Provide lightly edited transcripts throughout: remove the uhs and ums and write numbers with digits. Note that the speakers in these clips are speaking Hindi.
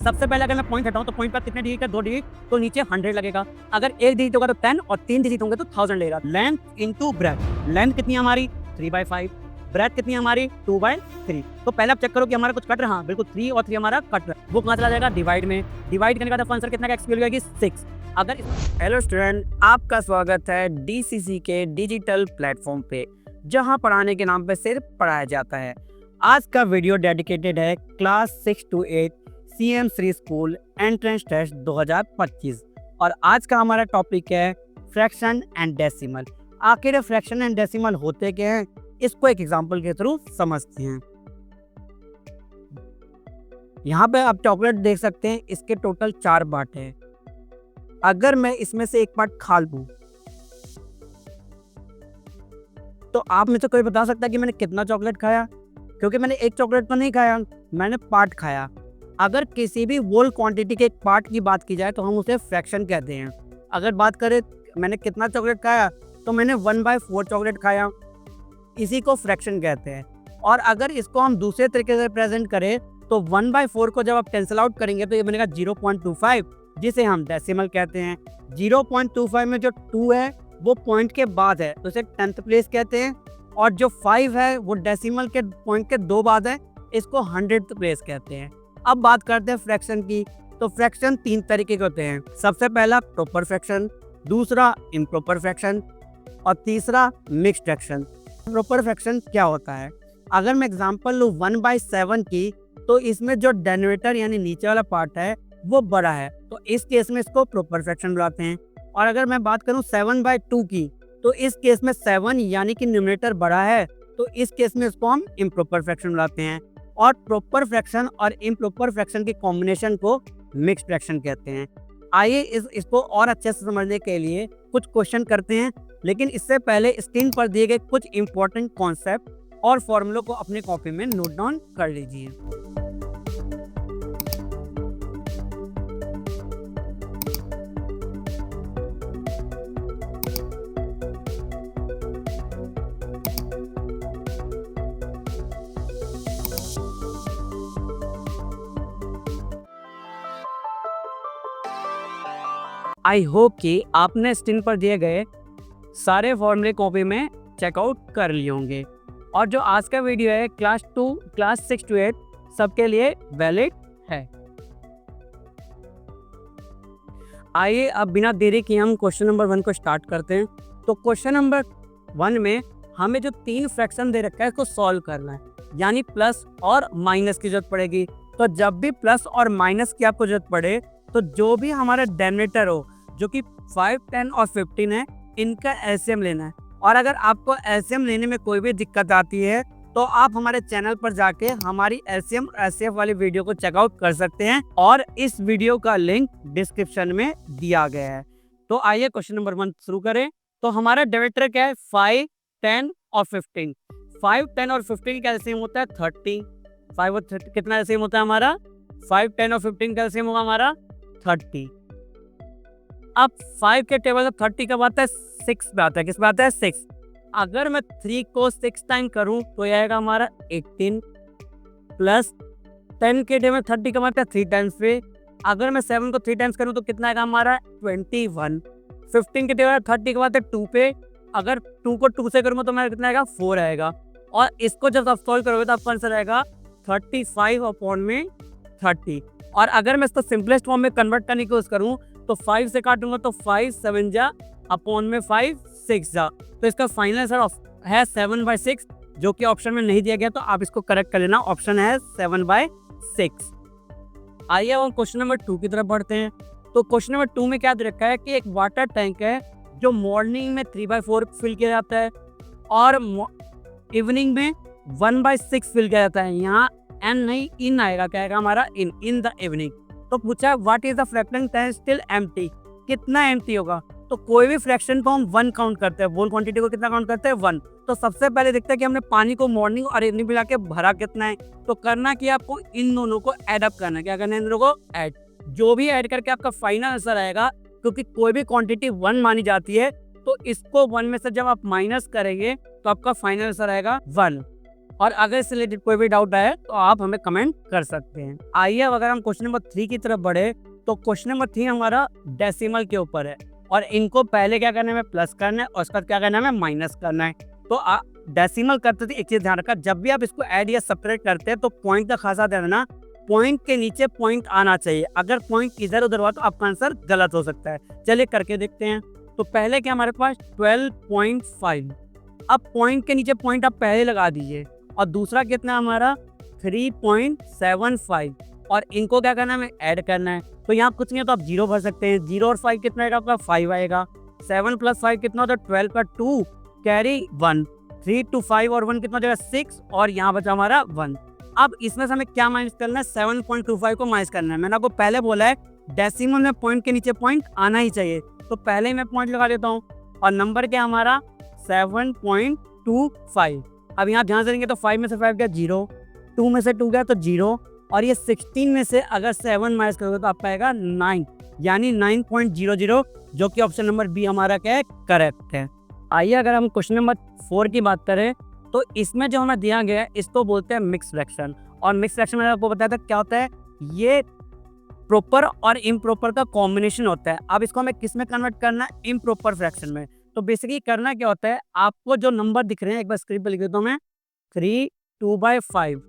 सबसे पहले अगर मैं पॉइंट हटाऊं तो पॉइंट पर कितने डिजिट है, 2 डिजिट, तो नीचे 100 लगेगा। अगर 1 डिजिट होगा तो 10 और 3 डिजिट होंगे तो 1000 लगेगा। लेंथ इनटू ब्रेथ, लेंथ कितनी है हमारी 3/5, ब्रेथ कितनी है हमारी 2/3। तो पहले आप चेक करो कि हमारा कुछ कट रहा है, बिल्कुल 3 और 3 हमारा कट रहा है, वो कहाँ चला जाएगा डिवाइड में। डिवाइड करने का आंसर कितना का एक्स वैल्यू आएगी 6। अगर हेलो स्टूडेंट, आपका स्वागत है डीसीसी के डिजिटल प्लेटफॉर्म पे, जहां पढ़ाने के नाम पे सिर्फ पढ़ाया जाता है। आज का वीडियो डेडिकेटेड है class 6 to 8 CM Shri school entrance test 2025 और आज का हमारा टॉपिक है फ्रैक्शन एंड डेसिमल। आखिर फ्रैक्शन एंड डेसिमल होते क्या हैं, इसको एक एग्जांपल के थ्रू समझते हैं। यहाँ पे आप चॉकलेट देख सकते हैं, इसके टोटल 4 पार्ट हैं। अगर मैं इसमें से एक पार्ट खा लूं तो आप में से कोई बता सकता है कि मैंने कितना चॉकलेट खाया? क्योंकि मैंने एक चॉकलेट तो नहीं खाया, मैंने पार्ट खाया। अगर किसी भी होल क्वांटिटी के एक पार्ट की बात की जाए तो हम उसे फ्रैक्शन कहते हैं। अगर बात करें मैंने कितना चॉकलेट खाया, तो मैंने 1/4 चॉकलेट खाया, इसी को फ्रैक्शन कहते हैं। और अगर इसको हम दूसरे तरीके से प्रेजेंट करें तो 1/4 को जब आप कैंसिल आउट करेंगे तो ये बनेगा 0.25, जिसे हम डेसिमल कहते हैं। 0.25 में जो 2 है वो पॉइंट के बाद है तो इसे 10th प्लेस कहते हैं, और जो 5 है वो डेसिमल के पॉइंट के 2 बाद है, इसको 100th प्लेस कहते हैं। अब बात करते हैं फ्रैक्शन की। तो फ्रैक्शन 3 तरीके के होते हैं। सबसे पहला प्रॉपर फ्रैक्शन, दूसरा इम्प्रॉपर फ्रैक्शन और तीसरा मिक्स्ड फ्रैक्शन। प्रॉपर फ्रैक्शन क्या होता है? अगर मैं एग्जांपल लूँ 1/7 की, तो इसमें जो डेनोमिनेटर यानी नीचे वाला पार्ट है वो बड़ा है, तो इस केस में इसको प्रॉपर फ्रैक्शन बुलाते हैं। और अगर मैं बात करूँ 7/2 की, तो इस केस में 7 यानी कि न्यूमरेटर बड़ा है, तो इस केस में इसको हम इम्प्रॉपर फ्रैक्शन बुलाते हैं। और प्रॉपर फ्रैक्शन और इम्प्रॉपर फ्रैक्शन के कॉम्बिनेशन को मिक्स्ड फ्रैक्शन कहते हैं। आइए इसको और अच्छे से समझने के लिए कुछ क्वेश्चन करते हैं, लेकिन इससे पहले स्क्रीन पर दिए गए कुछ इंपॉर्टेंट कॉन्सेप्ट और फॉर्मूलों को अपनी कॉपी में नोट डाउन कर लीजिए। आई होप कि आपने स्क्रीन पर दिए गए सारे फॉर्मूले कॉपी में चेकआउट कर लिए होंगे। और जो आज का वीडियो है क्लास 6 to 8 सबके लिए वैलिड है। आइए अब बिना देरी किए हम क्वेश्चन नंबर 1 को स्टार्ट करते हैं। तो क्वेश्चन नंबर 1 में हमें जो 3 फ्रैक्शन दे रखा है उसको सॉल्व करना है, यानी प्लस और माइनस की जरूरत पड़ेगी। तो जब भी प्लस और माइनस की आपको जरूरत पड़े तो जो भी हमारा डेनोमिनेटर हो, जो कि 5, 10 और 15 है, इनका एलसीएम लेना है। और अगर आपको एलसीएम लेने में कोई भी दिक्कत आती है तो आप हमारे चैनल पर जाके हमारी एलसीएम एचसीएफ वाली वीडियो को चेकआउट कर सकते हैं, और इस वीडियो का लिंक डिस्क्रिप्शन में दिया गया है। तो आइए क्वेश्चन नंबर 1 शुरू करें। तो हमारा डेनोमिनेटर क्या है 5, 10 और 15। 5, 10 और 15 का एलसीएम होता है 30। 5 और 30 कितना एलसीएम होता है हमारा? 5, 10 और 15 का एलसीएम होगा हमारा 30। अब 5 के टेबल में 30 कब आता है? 6 पे आता है। किस पे आता है? 6। अगर मैं 3 को 6 टाइम करूं तो यह आएगा हमारा 18, प्लस 10 के टेबल में 30 कब आता है? 3 टाइम्स पे। अगर मैं 7 को 3 टाइम्स करूं तो कितना आएगा हमारा? 21। 15 के टेबल में 30 कब आता है? 2 पे। अगर 2 को 2 से करूंगा तो मेरा कितना आएगा? 4 आएगा। और इसको जब आप सॉल्व करोगे तो आपका आंसर आएगा 35/30। और अगर मैं इसको सिंपलेस्ट फॉर्म में कन्वर्ट करने की कोशिश करूं तो 5 से काटूंगा तो 5 7 जा अपॉन में 5 6 जा, तो इसका फाइनल आंसर है 7/6, जो कि ऑप्शन में नहीं दिया गया, तो आप इसको करेक्ट कर लेना। ऑप्शन है 7/6। आइए हम क्वेश्चन नंबर 2 की तरफ बढ़ते हैं। तो क्वेश्चन नंबर 2 में क्या दे रखा है कि एक वाटर टैंक है जो मॉर्निंग में 3/4 फिल किया जाता है और इवनिंग में 1/6 फिल किया जाता है। यहाँ एन नहीं इन आएगा, क्या आएगा हमारा? In the evening. तो पूछा है what is the fraction tank still empty, कितना एम्प्टी होगा? तो कोई भी फ्रैक्शन को हम 1 काउंट करते हैं, होल क्वांटिटी को कितना काउंट करते हैं? 1। तो सबसे पहले देखते हैं कि हमने पानी को मॉर्निंग और इवनिंग मिला के भरा कितना है। तो करना कि आपको इन दोनों को ऐड अप करना है। क्या करना है? इन दोनों को ऐड, जो भी ऐड करके आपका फाइनल आंसर आएगा, क्योंकि कोई भी क्वांटिटी 1 मानी जाती है, तो इसको 1 में से जब आप माइनस करेंगे तो आपका फाइनल आंसर आएगा 1। और अगर इससे रिलेटेड कोई भी डाउट आए तो आप हमें कमेंट कर सकते हैं। आइए अब अगर हम क्वेश्चन नंबर 3 की तरफ बढ़े तो क्वेश्चन नंबर 3 हमारा डेसिमल के ऊपर है और इनको पहले क्या करना है, हमें प्लस करना है और उसका क्या करना है, हमें माइनस करना है। तो डेसिमल करते थे एक चीज ध्यान रखा, जब भी आप इसको ऐड या सब्ट्रैक्ट करते हैं तो पॉइंट का खासा ध्यान रखना, पॉइंट के नीचे पॉइंट आना चाहिए। अगर पॉइंट इधर उधर हुआ तो आपका आंसर गलत हो सकता है। चलिए करके देखते हैं। तो पहले क्या हमारे पास 12.5, अब पॉइंट के नीचे पॉइंट आप पहले लगा दीजिए और दूसरा कितना हमारा 3.75 और इनको क्या करना है, हमें ऐड करना है। तो यहाँ कुछ नहीं है तो आप 0 भर सकते हैं। 0 और 5 कितना आएगा आपका 5 आएगा। 7 + 5 कितना होता है 12 का 2 कैरी 1, 3 to 5 और 1 कितना हो जाएगा 6 और यहाँ बचा हमारा 1। अब इसमें से हमें क्या माइनस करना है, 7.25 को माइनस करना है। मैंने आपको पहले बोला है डेसिमल में पॉइंट के नीचे पॉइंट आना ही चाहिए, तो पहले ही मैं पॉइंट लगा देता हूँ और नंबर क्या हमारा 7.25। अब यहाँ ध्यान से देंगे तो 5 में से 5 गया 0, 2 में से 2 गया तो 0 और ये 16 में से अगर 7 माइनस करोगे तो आपका आएगा 9, यानी 9.00, जो कि ऑप्शन नंबर बी हमारा क्या है, करेक्ट है। आइए अगर हम क्वेश्चन नंबर 4 की बात करें तो इसमें जो हमें दिया गया है इसको बोलते हैं मिक्स फ्रैक्शन। और मिक्स फ्रैक्शन मैंने आपको बताया था क्या होता है, ये प्रॉपर और इम्प्रॉपर का कॉम्बिनेशन होता है। अब इसको हमें किस में कन्वर्ट करना है, इम्प्रॉपर फ्रैक्शन में। तो बेसिकली करना क्या होता है, आपको जो नंबर दिख रहे हैं एक बार स्क्रीन पर लिख देता हूँ मैं, 3, 2/5,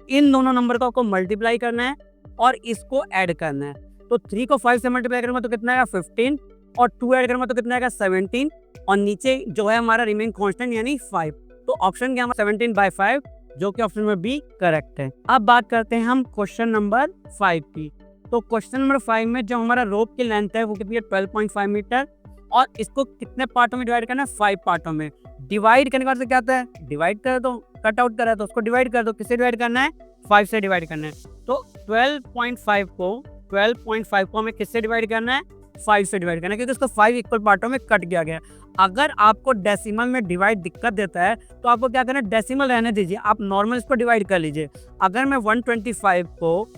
इन दोनों नंबर को आपको मल्टीप्लाई करना है और इसको ऐड करना है। तो 3 को 5 से मल्टीप्लाई करूंगा तो कितना आएगा 15 और 2 ऐड करूंगा तो कितना आएगा 17 और नीचे जो है हमारा रिमेन कांस्टेंट यानी 5। तो ऑप्शन क्या हमारा 17/5, जो कि ऑप्शन नंबर बी करेक्ट है। अब बात करते हैं हम क्वेश्चन नंबर 5 की। तो क्वेश्चन नंबर 5 में जो हमारा रोप की लेंथ है वो कितनी है 12.5 मीटर और इसको कितने पार्टों में डिवाइड करना है, 5 पार्टों में। डिवाइड करने का अर्थ क्या आता है, डिवाइड कर दो, कट आउट करा तो उसको डिवाइड कर दो। किससे डिवाइड करना है, 5 से डिवाइड करना है। तो 12.5 को हमें किससे डिवाइड करना है, 5 से डिवाइड करना है, क्योंकि उसको 5 इक्वल पार्टों में कट किया गया। अगर आपको डेसिमल में डिवाइड दिक्कत देता है तो आपको क्या करना है, डेसिमल रहने दीजिए, आप नॉर्मल इसको डिवाइड कर लीजिए। अगर मैं 125 को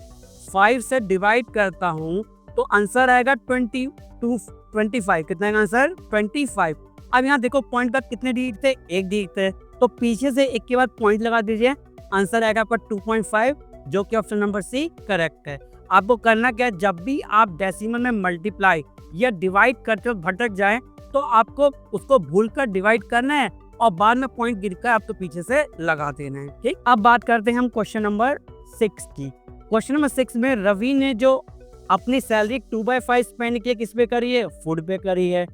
5 से डिवाइड करता हूँ तो आंसर आएगा 25, कितना है आंसर 25। अब यहाँ देखो पॉइंट का कितने डिजिट थे, 1 डिजिट थे, तो पीछे से 1 के बाद पॉइंट लगा दीजिए, आंसर आएगा आपका 2.5, जो कि ऑप्शन नंबर सी करेक्ट है। आपको करना क्या है, जब भी आप डेसिमल में मल्टीप्लाई या डिवाइड करते हो भटक जाए तो आपको उसको भूलकर डिवाइड करना है और बाद में पॉइंट गिरकर आपको पीछे से लगा देना है। ठीक, अब बात करते हैं हम क्वेश्चन नंबर 6 की। क्वेश्चन नंबर 6 में रवि ने जो अपनी सैलरी 2/5 स्पेंड किए किस पे करी है, फूड पे करी है।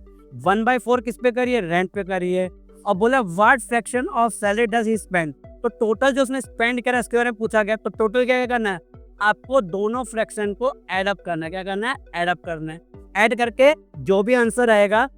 1/4 किस पे करी है, रेंट पे करी है। और बोला what fraction of salary does he spend, तो टोटल जो उसने स्पेंड करा इसके बारे में पूछा गया। तो टोटल क्या करना है, आपको दोनों फ्रैक्शन को ऐड अप करना है। क्या करना है, ऐड अप करना है। ऐड करके जो भी आंसर आएगा,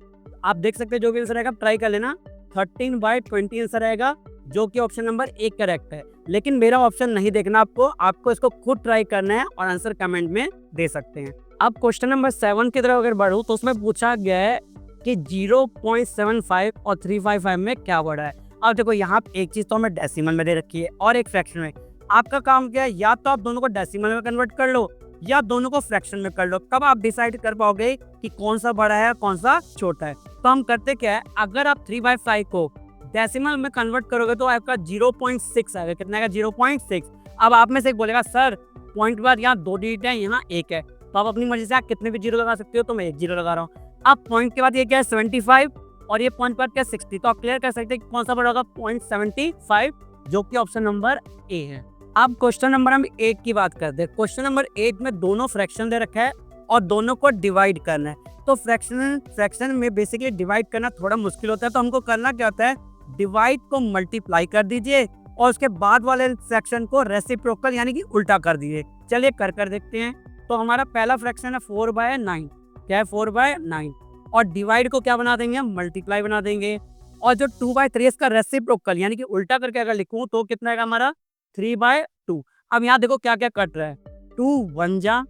आप देख सकते हैं जो भी आंसर आएगा ट्राई कर लेना, 13/20 आंसर आएगा, जो कि ऑप्शन नंबर 1 करेक्ट है। लेकिन मेरा ऑप्शन नहीं देखना आपको इसको खुद ट्राई करना है और आंसर कमेंट में दे सकते हैं। अब क्वेश्चन नंबर 7 की तरफ अगर बढ़ूं तो उसमें पूछा गया है कि 0.75 और 355 में क्या बढ़ा है। अब देखो यहाँ एक चीज तो हमें डेसिमल में दे रखी है और एक फ्रैक्शन में। आपका काम क्या है, या तो आप दोनों को डेसिमल में कन्वर्ट कर लो या दोनों को फ्रैक्शन में कर लो। कब आप डिसाइड कर पाओगे कि कौन सा बड़ा है कौन सा छोटा है। तो हम करते क्या है, अगर आप 3/5 को डेसिमल में कन्वर्ट करोगे तो आपका 0.6 आएगा। कितना आएगा, 0.6। अब आप में से एक बोलेगा सर पॉइंट के बाद यहाँ 2 डिजिट है, यहाँ 1 है, तो आप अपनी मर्जी से आप कितने भी 0 लगा सकते हो। तो मैं 1 0 लगा रहा हूँ। अब पॉइंट के बाद ये क्या है 75 और ये पॉइंट के बाद क्या 60, तो आप क्लियर कर सकते हैं कौन सा बड़ा होगा 0.75, जो कि ऑप्शन नंबर ए है। अब क्वेश्चन नंबर हम 8 की बात करते हैं। क्वेश्चन नंबर 8 में दोनों फ्रैक्शन दे रखा है और दोनों को डिवाइड करना है। तो फ्रैक्शन में बेसिकली डिवाइड करना थोड़ा मुश्किल होता है। तो हमको करना क्या होता है, डिवाइड को मल्टीप्लाई कर दीजिए और उसके बाद वाले फ्रैक्शन को रेसिप्रोकल यानी कि उल्टा कर दीजिए। चलिए कर देखते हैं। तो हमारा पहला फ्रैक्शन है 4/9, क्या है 4/9, और डिवाइड को क्या बना देंगे, हम मल्टीप्लाई बना देंगे। और जो 2/3 इसका रेसिप्रोकल यानी कि उल्टा करके अगर लिखूं तो कितना आएगा हमारा 3/2। अब यहाँ देखो क्या क्या कट रहा है, 2 1 जा,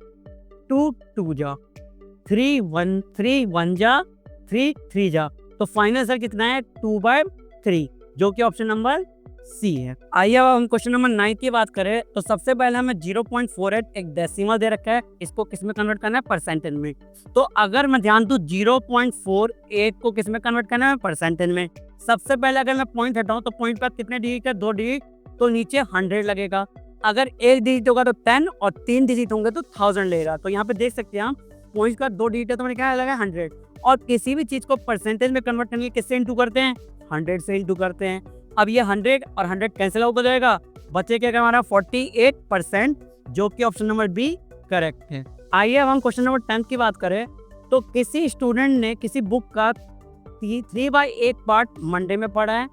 2 2 जा, 3 1 जा, 3 3 जा, तो फाइनल आंसर कितना है 2/3, जो कि ऑप्शन नंबर सी है। आइए अब हम क्वेश्चन नंबर 9 की बात करें। तो सबसे पहले हमें 0.48 एक डेसिमल दे रखा है, इसको किस में कन्वर्ट करना है, परसेंटेज में। तो अगर मैं ध्यान दूं 0.48 को किस में कन्वर्ट करना है, परसेंटेज में। सबसे पहले अगर मैं पॉइंट हटाऊं तो पॉइंट पर कितने डिजिट है, 2 डिजिट, तो नीचे 100 लगेगा। अगर एक डिजिट होगा तो 10 और 3 डिजिट होंगे तो 1000 लेगा। तो यहाँ पे देख सकते हैं हम पॉइंट का 2 डिजिट है तो मैंने क्या लगा 100। और किसी भी चीज़ को परसेंटेज में कन्वर्ट करने के लिए किससे इंटू करते हैं, 100 से इंटू करते हैं। अब ये 100 और 100 कैंसिल आउट हो जाएगा, बचेगा हमारा 48%, जो कि ऑप्शन नंबर बी करेक्ट है। आइए अब हम क्वेश्चन नंबर 10 की बात करें। तो किसी स्टूडेंट ने किसी बुक का 3/8 पार्ट मंडे में पढ़ा है,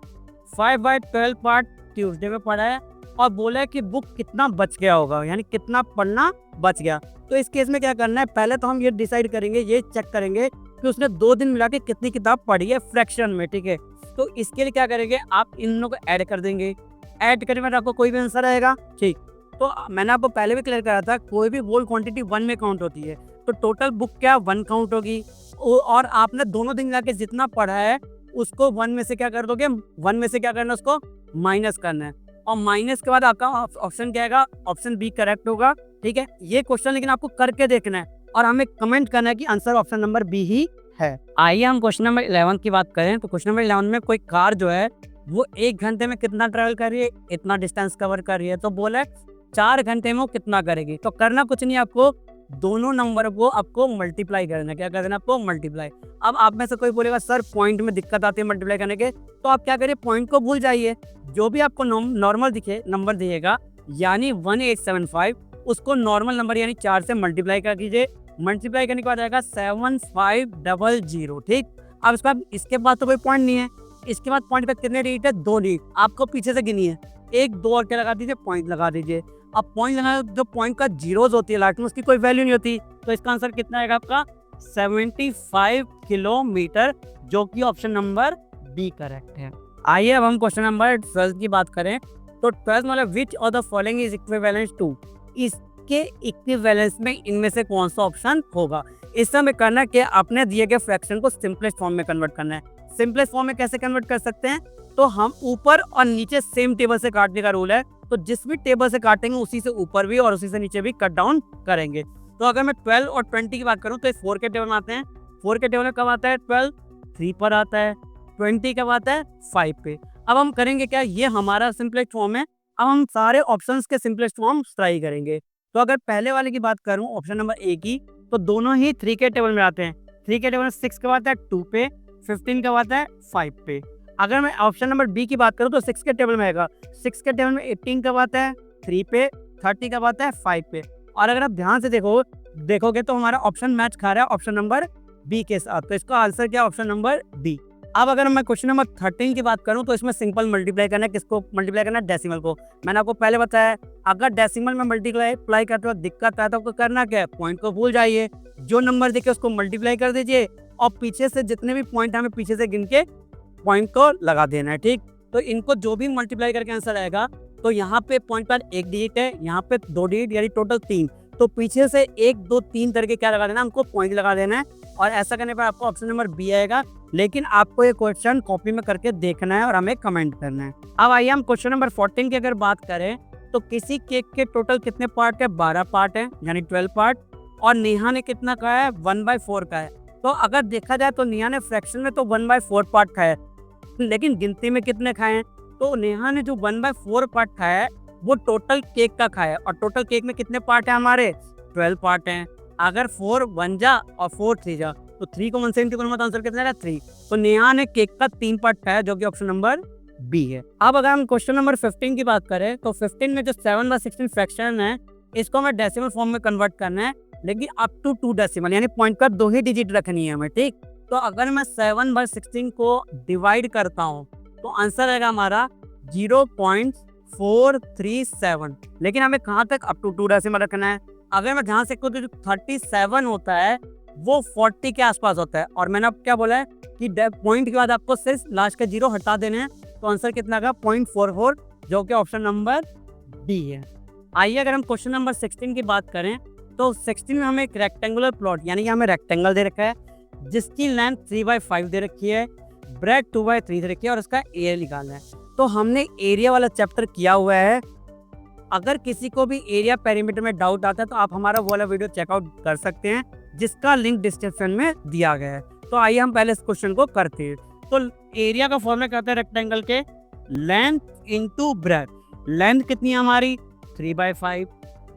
5/12 पार्ट ट्यूसडे में पढ़ा है और बोला है कि बुक कितना बच गया होगा, यानी कितना पढ़ना बच गया। तो इस केस में क्या करना है, पहले तो हम ये डिसाइड करेंगे, ये चेक करेंगे कि उसने 2 दिन मिला के कितनी किताब पढ़ी है फ्रैक्शन में, ठीक है। तो इसके लिए क्या करेंगे, आप इन दोनों को ऐड कर देंगे। ऐड करने में आपको कोई भी आंसर आएगा, ठीक। तो मैंने आपको पहले भी क्लियर करा था, कोई भी होल क्वांटिटी 1 में काउंट होती है, तो टोटल बुक क्या 1 काउंट होगी। और आपने दोनों दिन मिला के जितना पढ़ा है उसको 1 में से क्या कर दोगे, 1 में से क्या करना है, उसको माइनस करना है। और माइनस के बाद आपका ऑप्शन क्या आएगा, ऑप्शन बी करेक्ट होगा, ठीक है। ये क्वेश्चन लेकिन आपको करके देखना है और हमें कमेंट करना है कि आंसर ऑप्शन नंबर बी ही है। आइए हम क्वेश्चन नंबर 11 की बात करें। तो क्वेश्चन नंबर 11 में कोई कार जो है वो 1 घंटे में कितना ट्रेवल कर रही है, इतना डिस्टेंस कवर कर रही है। तो बोला 4 घंटे में वो कितना करेगी। तो करना कुछ नहीं, आपको दोनों नंबर को आपको मल्टीप्लाई करना है। क्या करना है, आपको मल्टीप्लाई। अब आप में से कोई बोलेगा सर पॉइंट में दिक्कत आती है मल्टीप्लाई करने के, तो आप क्या करिए, पॉइंट को भूल जाइए। जो भी आपको नॉर्मल दिखे नंबर दिखेगा, यानी 1875, उसको नॉर्मल नंबर यानी 4 से मल्टीप्लाई कर दीजिए। मल्टीप्लाई करने के बाद आएगा 7500, ठीक। अब इसके बाद तो कोई पॉइंट नहीं है, इसके बाद पॉइंट पे कितने डिजिट है, 2 डिजिट। आपको पीछे से गिनी है, 1 2 और क्या लगा दीजिए, पॉइंट लगा दीजिए। अब पॉइंट लगाना, जो पॉइंट का जीरोज होती है लास्ट में, उसकी कोई वैल्यू नहीं होती। तो इसका आंसर कितना आएगा आपका 75 किलोमीटर, जो कि ऑप्शन नंबर बी करेक्ट है। आइए अब हम क्वेश्चन नंबर 12 की बात करें। तो 12 मतलब which of the following is equivalent to, इसके इक्विवेलेंस में इनमें से कौन सा ऑप्शन होगा। इस समय करना कि अपने दिए गए फ्रैक्शन को सिंपलेस्ट फॉर्म में कन्वर्ट करना है। सिंपलेस्ट फॉर्म में कैसे कन्वर्ट कर सकते हैं, तो हम ऊपर और नीचे सेम टेबल से काटने का रूल है। तो जिस भी टेबल से काटेंगे उसी से ऊपर भी और उसी से नीचे भी कट डाउन करेंगे। तो अगर मैं 12 और 20 की बात करूं तो 4 के टेबल में आते हैं। 4 के टेबल में कब आता है, 12 3 पर आता है, 20 कब आता है 5 पे। अब हम करेंगे क्या, ये हमारा सिंपलेस्ट फॉर्म है। अब हम सारे ऑप्शंस के सिंपलेस्ट फॉर्म ट्राई करेंगे। तो अगर पहले वाले की बात करूं, ऑप्शन नंबर ए की, तो दोनों ही 3 के टेबल में आते हैं। 3 के टेबल में 6 कब आता है 2 पे, 15 कब आता है 5 पे। अगर मैं ऑप्शन नंबर बी की बात करूं तो 6 के टेबल में आएगा। 6 के टेबल में 18 कब आता है 3 पे, 30 कब आता है 5 पे। और अगर आप ध्यान से देखोगे तो हमारा ऑप्शन मैच खा रहा है ऑप्शन नंबर बी के साथ। तो इसका आंसर क्या, ऑप्शन नंबर बी। अब अगर मैं क्वेश्चन नंबर 13 की बात करूं तो इसमें सिंपल मल्टीप्लाई करना है। किसको मल्टीप्लाई करना है, डेसिमल को। मैंने आपको पहले बताया, अगर डेसिमल में मल्टीप्लाई करते वक्त दिक्कत आए तो आपको करना क्या है, पॉइंट को भूल जाइए, जो नंबर दिखे उसको मल्टीप्लाई कर दीजिए और पीछे से जितने भी पॉइंट हमें पीछे से गिन के पॉइंट को लगा देना है, ठीक। तो इनको जो भी मल्टीप्लाई करके आंसर आएगा, तो यहाँ पे पॉइंट पर 1 डिजिट है, यहाँ पे 2 डिजिट, यानी टोटल 3। तो पीछे से 1 2 3 करके क्या लगा देना, हमको पॉइंट लगा देना है। और ऐसा करने पर आपको ऑप्शन नंबर बी आएगा। लेकिन आपको ये क्वेश्चन कॉपी में करके देखना है और हमें कमेंट करना है। अब आइए हम क्वेश्चन नंबर 14 की अगर बात करें तो किसी केक के टोटल कितने पार्ट है, 12 पार्ट है, यानी 12 पार्ट। और नेहा ने कितना खाया है, 1/4 का है। तो अगर देखा जाए तो नेहा ने फ्रैक्शन में तो 1/4 पार्ट खाया है, लेकिन गिनती में कितने खाए हैं, तो नेहा ने जो 1/4 पार्ट खाया है वो टोटल केक का खाया है। और टोटल केक में कितने पार्ट है, हमारे 12 पार्ट हैं। अगर 4 1 जा और 4 3 जा, तो 3 को 1 से इंटू करूंगा तो आंसर कितना है 3। तो नेहा ने केक का 3 पार्ट खाया, जो कि ऑप्शन नंबर बी है। अब अगर हम क्वेश्चन नंबर 15 की बात करें तो 15 में जो 7/16 फ्रैक्शन है, इसको हमें डेसिमल फॉर्म में कन्वर्ट करना है, लेकिन अप टू 2 डेसिमल, यानी पॉइंट का 2 ही डिजिट रखनी है हमें, ठीक। तो अगर मैं 7/16 को डिवाइड करता हूँ तो आंसर आएगा हमारा 0.437। लेकिन हमें कहाँ तक, अप टू 2 डेसिमल रखना है। अगर मैं ध्यान से देखूँ तो जो 37 होता है वो 40 के आसपास होता है। और मैंने अब क्या बोला है कि पॉइंट के बाद आपको सिर्फ लास्ट का 0 हटा देने हैं। तो आंसर कितना आएगा 0.44, जो कि ऑप्शन नंबर डी है। आइए अगर हम क्वेश्चन नंबर 16 की बात करें तो 16 में हमें एक रेक्टेंगुलर प्लॉट, यानी कि हमें रेक्टेंगल दे रखा है जिसकी लेंथ 3/5 दे रखी है, ब्रेड 2/3 दे रखी है और इसका एरिया निकालना है। तो हमने एरिया वाला चैप्टर किया हुआ है। अगर किसी को भी एरिया पेरीमीटर में डाउट आता है तो आप हमारा वो वाला वीडियो चेकआउट कर सकते हैं, जिसका लिंक डिस्क्रिप्शन में दिया गया है। तो आइए हम पहले इस क्वेश्चन को करते हैं। तो एरिया का फॉर्मूला कहते हैं रेक्टेंगल के लेंथ इंटू ब्रेथ। लेंथ कितनी है हमारी 3/5,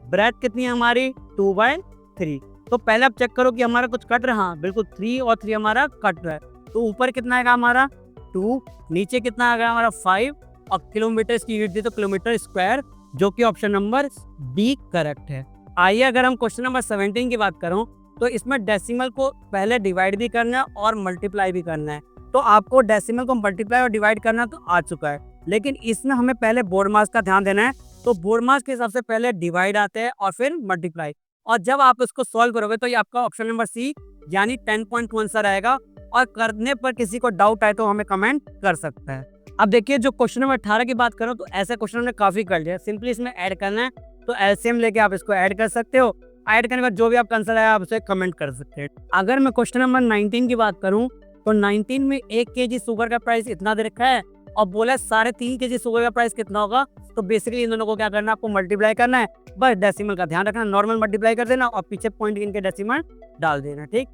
ब्रेथ कितनी है हमारी 2/3। तो पहले आप चेक करो कि हमारा कुछ कट रहा है, बिल्कुल 3 और 3 हमारा कट रहा है। तो ऊपर कितना आएगा हमारा 2, नीचे कितना आ गया हमारा 5 और किलोमीटर की यूनिट दी तो किलोमीटर स्क्वायर, जो कि ऑप्शन नंबर बी करेक्ट है। आइए अगर हम क्वेश्चन नंबर 17 की बात करूं तो इसमें डेसिमल को पहले डिवाइड भी करना है और मल्टीप्लाई भी करना है। तो आपको डेसिमल को मल्टीप्लाई और डिवाइड करना तो आ चुका है, लेकिन इसमें हमें पहले बोर्ड मास का ध्यान देना है। तो बोर्ड मास के हिसाब से पहले डिवाइड आते हैं और फिर मल्टीप्लाई, और जब आप इसको सॉल्व करोगे तो ये आपका ऑप्शन नंबर सी यानी 10.2 आंसर आएगा। और करने पर किसी को डाउट आए तो हमें कमेंट कर सकता है। अब देखिए जो क्वेश्चन नंबर 18 की बात करो तो ऐसे क्वेश्चन हमने काफी कर लिया, सिंपली इसमें ऐड करना है। तो एलसीएम लेके आप इसको ऐड कर सकते हो। ऐड करने के बाद जो भी आपका आंसर आया आप उसे कमेंट कर सकते हैं। अगर मैं क्वेश्चन नंबर 19 की बात करूं तो 19 में 1 kg शुगर का प्राइस इतना दे रखा है और बोला 3.5 kg शुगर का प्राइस कितना होगा। तो बेसिकली इन दोनों को क्या करना है, आपको मल्टीप्लाई करना है। बस डेसिमल का ध्यान रखना, नॉर्मल मल्टीप्लाई कर देना और पीछे पॉइंट गिन के डेसिमल डाल देना, ठीक।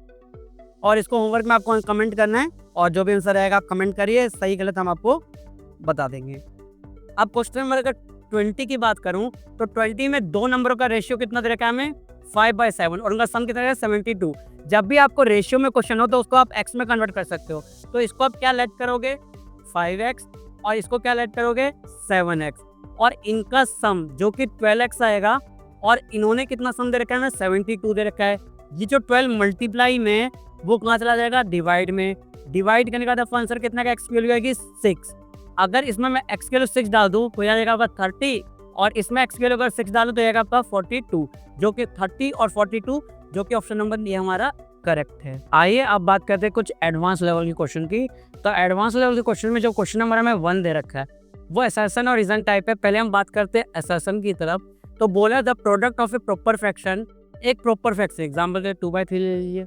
और इसको होमवर्क में आपको कमेंट करना है और जो भी आंसर आएगा आप कमेंट करिए, सही गलत हम आपको बता देंगे। अब क्वेश्चन नंबर अगर 20 की बात करूं तो 20 में दो नंबरों का रेशियो कितना दे रखा है हमें 5/7 और उनका सम कितना है 72। जब भी आपको रेशियो में क्वेश्चन हो तो उसको आप एक्स में कन्वर्ट कर सकते हो। तो इसको आप क्या लेट करोगे 5x और इसको क्या लेट करोगे 7x और इनका सम जो कि 12x आएगा और इन्होंने कितना सम दे रखा है हमें 72 दे रखा है। ये जो 12 मल्टीप्लाई में वो कहाँ चला जाएगा डिवाइड में। डिवाइड करने का आपका आंसर कितना का एक्स की वैल्यू आएगी 6। अगर इसमें मैं एक्स की वैल्यू 6 डाल दूँ तो जाएगा आपका 30 और इसमें एक्स की वैल्यू अगर 6 डालूँ तो जाएगा आपका 42, जो कि 30 और 42 जो कि ऑप्शन नंबर ये हमारा करेक्ट है। आइए अब बात करते हैं कुछ एडवांस लेवल के क्वेश्चन की। तो एडवांस लेवल के क्वेश्चन में जो क्वेश्चन नंबर हमें 1 दे रखा है वो असर्शन और रीजन टाइप है। पहले हम बात करते हैं असर्शन की तरफ। तो बोला the product of A proper fraction, एक प्रॉपर फ्रैक्शन एग्जाम्पल के 2/3 ले लीजिए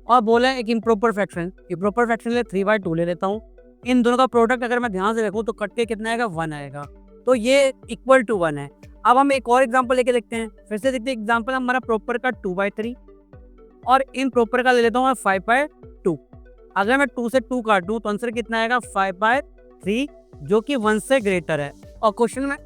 और बोला एक इम्प्रॉपर फ्रैक्शन, इम्प्रॉपर फ्रैक्शन ले 3/2 ले लेता हूँ। इन दोनों का प्रोडक्ट अगर मैं ध्यान से देखूँ तो कट के कितना आएगा 1 आएगा, तो ये इक्वल टू 1 है। अब हम एक और एग्जांपल लेके देखते हैं, फिर से देखते हैं एग्जांपल हमारा प्रॉपर का 2/3 और इन प्रॉपर का ले लेता हूँ 5/2। अगर मैं 2 से 2 काट दूँ तो आंसर कितना आएगा 5/3 जो कि 1 से ग्रेटर है। और क्वेश्चन में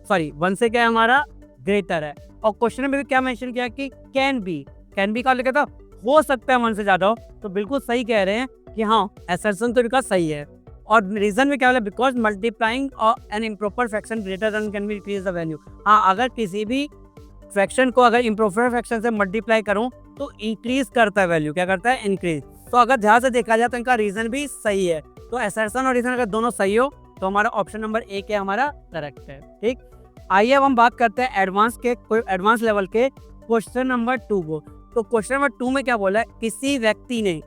1 से क्या है हमारा ग्रेटर है। और क्वेश्चन में भी क्या मेंशन किया कि कैन बी का लिखा था हो सकता है 1 से ज्यादा हो, तो बिल्कुल सही कह रहे हैं कि हाँ असर्शन तो इनका सही है। और रीजन में क्या है because multiplying an improper fraction greater than can be increase the value. हाँ अगर किसी भी फ्रैक्शन को अगर इम्प्रॉपर फ्रैक्शन से मल्टीप्लाई करूं तो इंक्रीज करता है वैल्यू, क्या करता है इंक्रीज। तो अगर ध्यान से देखा जाए तो इनका रीजन भी सही है। तो असर्शन और रीजन अगर दोनों सही हो तो हमारा ऑप्शन नंबर ए क्या हमारा करेक्ट है, ठीक। आइए अब हम बात करते हैं एडवांस लेवल के क्वेश्चन नंबर 2 को। तो क्वेश्चन नंबर 2 में क्या बोला है, किसी व्यक्ति ने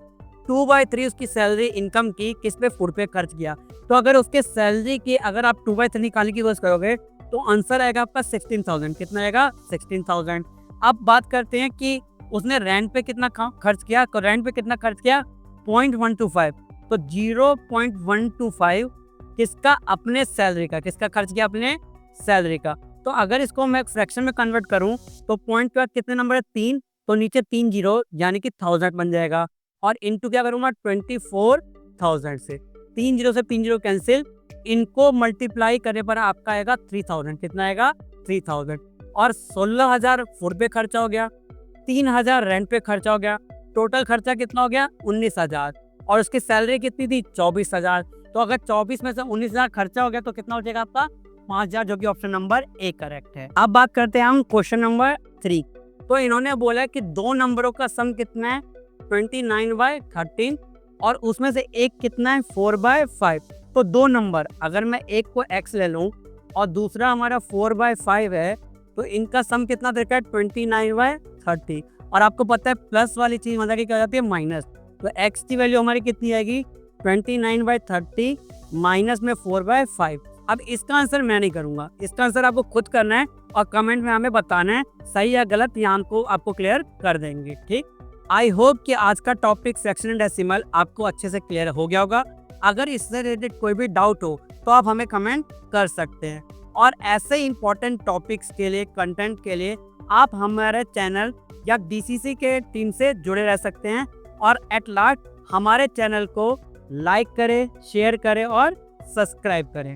2/3 उसकी सैलरी इनकम की किस पे फूड पे खर्च किया। तो अगर उसके सैलरी की अगर आप 2/3 निकालने की कोशिश करोगे तो आंसर आएगा आपका 16,000। कितना आएगा 16,000। अब बात करते हैं कि उसने रेंट पे कितना खर्च किया। तो रेंट पे कितना खर्च किया 0.125। तो 0.125 किसका अपने सैलरी का, किसका खर्च किया अपने सैलरी का। तो अगर इसको मैं फ्रैक्शन में कन्वर्ट करूं तो पॉइंट के बाद कितने नंबर है 3, तो नीचे 3 जीरो यानी कि 1000 बन जाएगा। और इनटू क्या करूंगा 24,000 से, 3 जीरो से 3 जीरो कैंसिल, इनको मल्टीप्लाई करने पर आपका आएगा 3000। कितना आएगा 3000। और 16,000 फूड पे खर्चा हो गया, 3,000 रेंट पे खर्चा हो गया, टोटल खर्चा कितना हो गया 19,000। और उसकी सैलरी कितनी थी 24,000। तो अगर 24 में से 19,000 खर्चा हो गया तो कितना हो जाएगा आपका 5,000, जो कि ऑप्शन नंबर ए करेक्ट है। अब बात करते हैं हम क्वेश्चन नंबर 3। तो इन्होंने बोला कि दो नंबरों का सम कितना है 29/13 और उसमें से एक कितना है 4/5। तो दो नंबर अगर मैं एक को x ले लूं और दूसरा हमारा 4/5 है तो इनका सम कितना देखा है 29/30। और आपको पता है प्लस वाली चीज मतलब कि क्या हो जाती है माइनस। तो x की वैल्यू हमारी कितनी आएगी 29/30 माइनस में 4/5। अब इसका आंसर मैं नहीं करूंगा, इसका आंसर आपको खुद करना है और कमेंट में हमें बताना है सही या गलत, यहाँ को आपको क्लियर कर देंगे, ठीक। आई होप कि आज का टॉपिक फ्रैक्शन एंड डेसिमल आपको अच्छे से क्लियर हो गया होगा। अगर इससे रिलेटेड कोई भी डाउट हो तो आप हमें कमेंट कर सकते हैं। और ऐसे इंपॉर्टेंट टॉपिक्स के लिए, कंटेंट के लिए आप हमारे चैनल या DCC के टीम से जुड़े रह सकते हैं। और एट लास्ट हमारे चैनल को लाइक करें, शेयर करें और सब्सक्राइब करें।